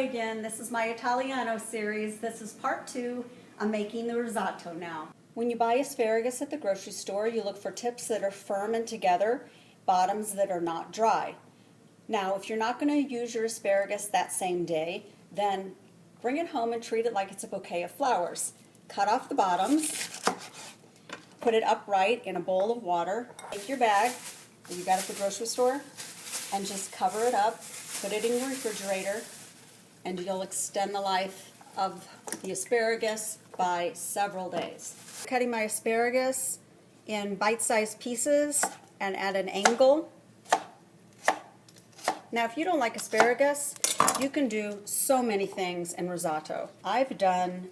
again. This is my Italiano series. This is part 2. I'm making the risotto now. When you buy asparagus at the grocery store, you look for tips that are firm and together, bottoms that are not dry. Now, if you're not going to use your asparagus that same day, then bring it home and treat it like it's a bouquet of flowers. Cut off the bottoms, put it upright in a bowl of water. Take your bag that you got at the grocery store and just cover it up, put it in your refrigerator, and you'll extend the life of the asparagus by several days. Cutting my asparagus in bite-sized pieces and at an angle. Now, if you don't like asparagus, you can do so many things in risotto. I've done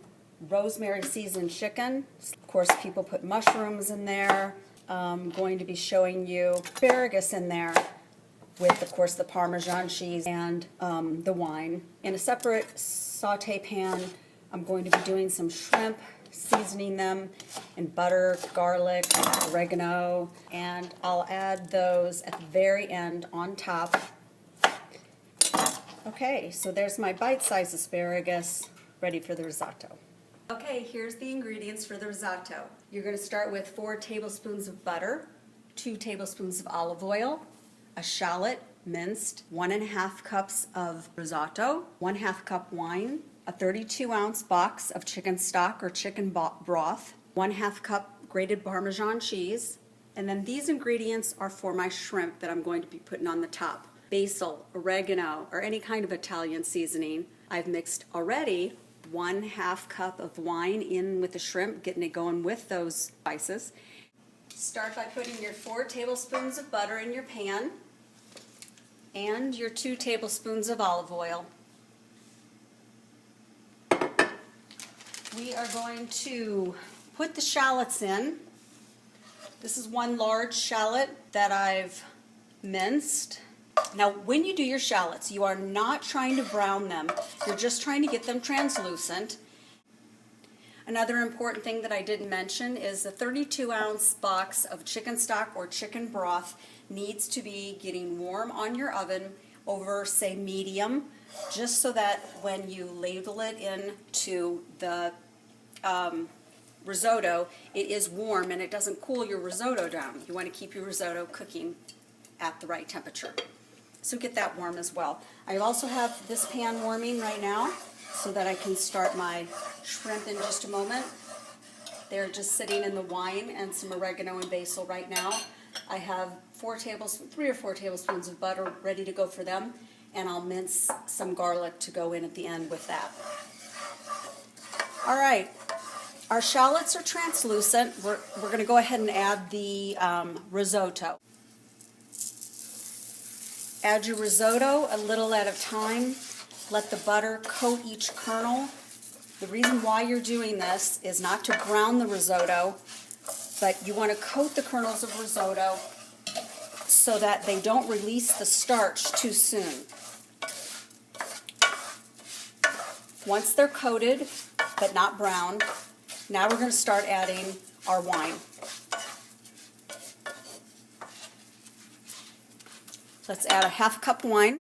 rosemary seasoned chicken. Of course, people put mushrooms in there. I'm going to be showing you asparagus in there with, of course, the Parmesan cheese and the wine. In a separate saute pan, I'm going to be doing some shrimp, seasoning them in butter, garlic, oregano, and I'll add those at the very end on top. Okay, so there's my bite-sized asparagus ready for the risotto. Okay, here's the ingredients for the risotto. You're going to start with 4 tablespoons of butter, 2 tablespoons of olive oil, a shallot minced, 1½ cups of risotto, 1/2 cup wine, a 32-ounce box of chicken stock or chicken broth, 1/2 cup grated Parmesan cheese, and then these ingredients are for my shrimp that I'm going to be putting on the top. Basil, oregano, or any kind of Italian seasoning. I've mixed already 1/2 cup of wine in with the shrimp, getting it going with those spices. Start by putting your 4 tablespoons of butter in your pan and your 2 tablespoons of olive oil. We are going to put the shallots in. This is 1 large shallot that I've minced. Now, when you do your shallots, you are not trying to brown them. You're just trying to get them translucent. Another important thing that I didn't mention is the 32-ounce box of chicken stock or chicken broth needs to be getting warm on your oven over, say, medium, just so that when you ladle it into the risotto, it is warm and it doesn't cool your risotto down. You want to keep your risotto cooking at the right temperature. So get that warm as well. I also have this pan warming right now so that I can start my shrimp in just a moment. They're just sitting in the wine and some oregano and basil right now. I have 3 or 4 tablespoons of butter ready to go for them, and I'll mince some garlic to go in at the end with that. All right, our shallots are translucent. We're going to go ahead and add the risotto. Add your risotto a little at a time. Let the butter coat each kernel. The reason why you're doing this is not to brown the risotto, but you want to coat the kernels of risotto so that they don't release the starch too soon. Once they're coated, but not browned, now we're going to start adding our wine. Let's add a 1/2 cup wine.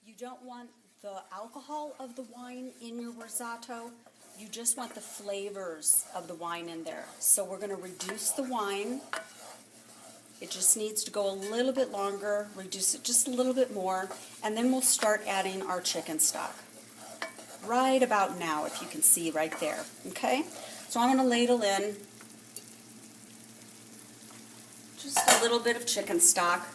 You don't want the alcohol of the wine in your risotto. You just want the flavors of the wine in there. So we're going to reduce the wine. It just needs to go a little bit longer, reduce it just a little bit more, and then we'll start adding our chicken stock. Right about now, if you can see right there. Okay? So I'm going to ladle in just a little bit of chicken stock.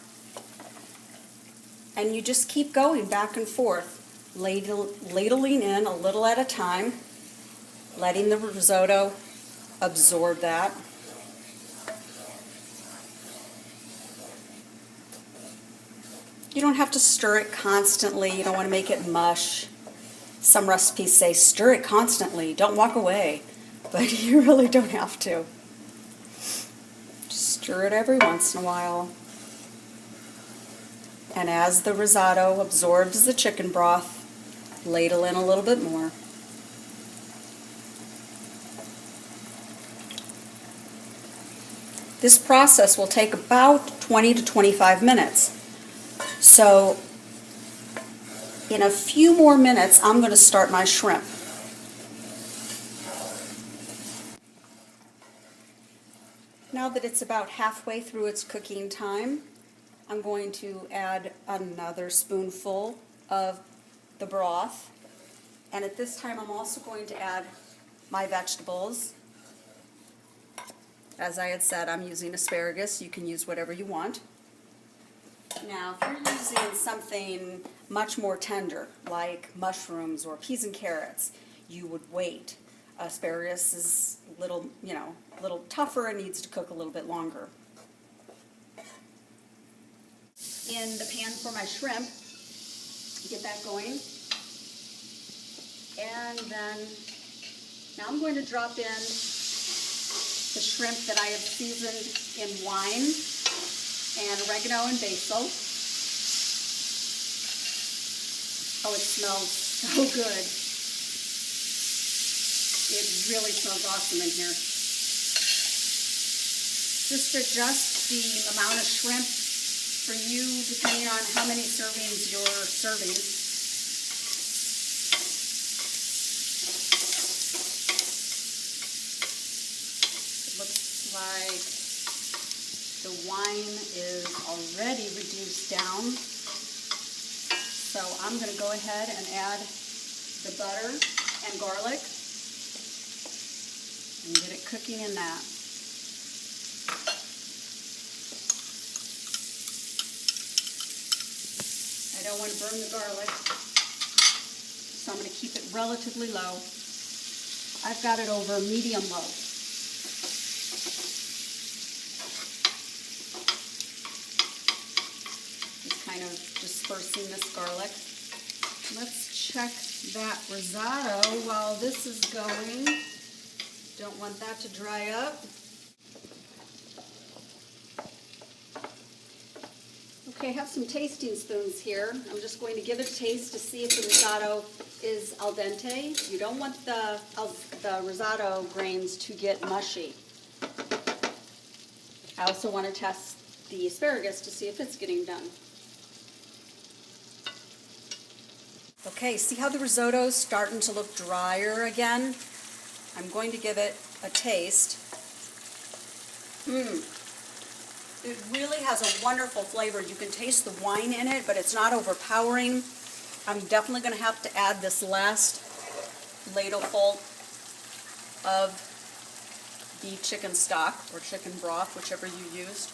And you just keep going back and forth, ladling in a little at a time, letting the risotto absorb that. You don't have to stir it constantly. You don't want to make it mush. Some recipes say stir it constantly, don't walk away, but you really don't have to. Just stir it every once in a while. And as the risotto absorbs the chicken broth, ladle in a little bit more. This process will take about 20 to 25 minutes. So In a few more minutes, I'm going to start my shrimp. Now that it's about halfway through its cooking time, I'm going to add another spoonful of the broth. And at this time, I'm also going to add my vegetables. As I had said, I'm using asparagus. You can use whatever you want. Now, if you're using something much more tender, like mushrooms or peas and carrots, you would wait. Asparagus is a little, a little tougher and needs to cook a little bit longer. In the pan for my shrimp, get that going. And then, now I'm going to drop in the shrimp that I have seasoned in wine and oregano and basil. Oh, it smells so good. It really smells awesome in here. Just adjust the amount of shrimp for you depending on how many servings you're serving. It looks like the wine is already reduced down. So I'm going to go ahead and add the butter and garlic and get it cooking in that. I don't want to burn the garlic, so I'm going to keep it relatively low. I've got it over medium low. Just kind of dispersing this garlic. Let's check that risotto while this is going. Don't want that to dry up. Okay, I have some tasting spoons here. I'm just going to give it a taste to see if the risotto is al dente. You don't want the risotto grains to get mushy. I also want to test the asparagus to see if it's getting done. Okay, see how the risotto's starting to look drier again? I'm going to give it a taste. It really has a wonderful flavor. You can taste the wine in it, but it's not overpowering. I'm definitely going to have to add this last ladleful of the chicken stock or chicken broth, whichever you used.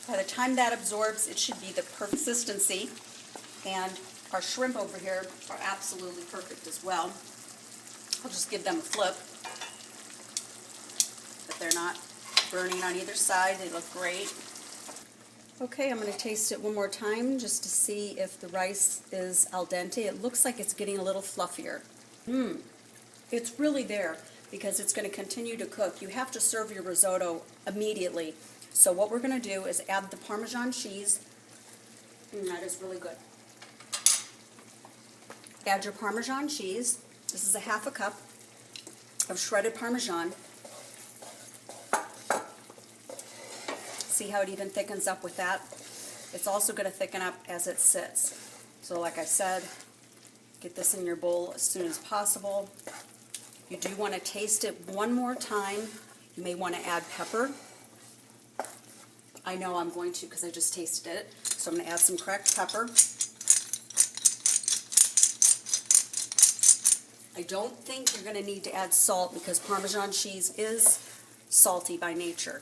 By the time that absorbs, it should be the perfect consistency, and our shrimp over here are absolutely perfect as well. I'll just give them a flip, but they're not burning on either side. They look great. Okay, I'm going to taste it one more time just to see if the rice is al dente. It looks like it's getting a little fluffier. It's really there because it's going to continue to cook. You have to serve your risotto immediately. So what we're going to do is add the Parmesan cheese. That is really good. Add your Parmesan cheese. This is a half a cup of shredded Parmesan. See how it even thickens up with that? It's also going to thicken up as it sits. So like I said, get this in your bowl as soon as possible. You do want to taste it one more time. You may want to add pepper. I know I'm going to because I just tasted it. So I'm going to add some cracked pepper. I don't think you're going to need to add salt because Parmesan cheese is salty by nature.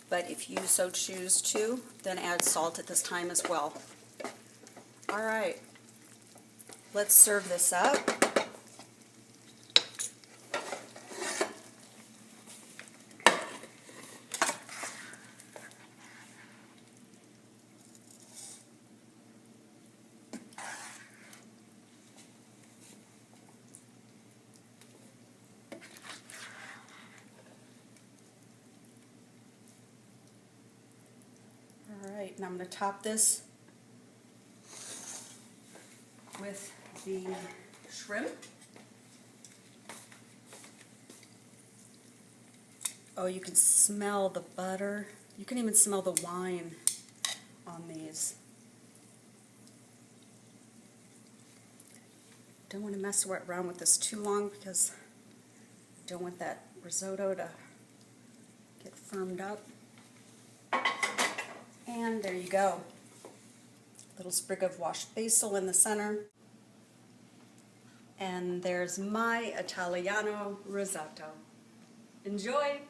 But if you so choose to, then add salt at this time as well. All right, let's serve this up. Alright, and I'm going to top this with the shrimp. Oh, you can smell the butter. You can even smell the wine on these. Don't want to mess around with this too long because I don't want that risotto to get firmed up. And there you go. Little sprig of washed basil in the center. And there's my Italiano risotto. Enjoy!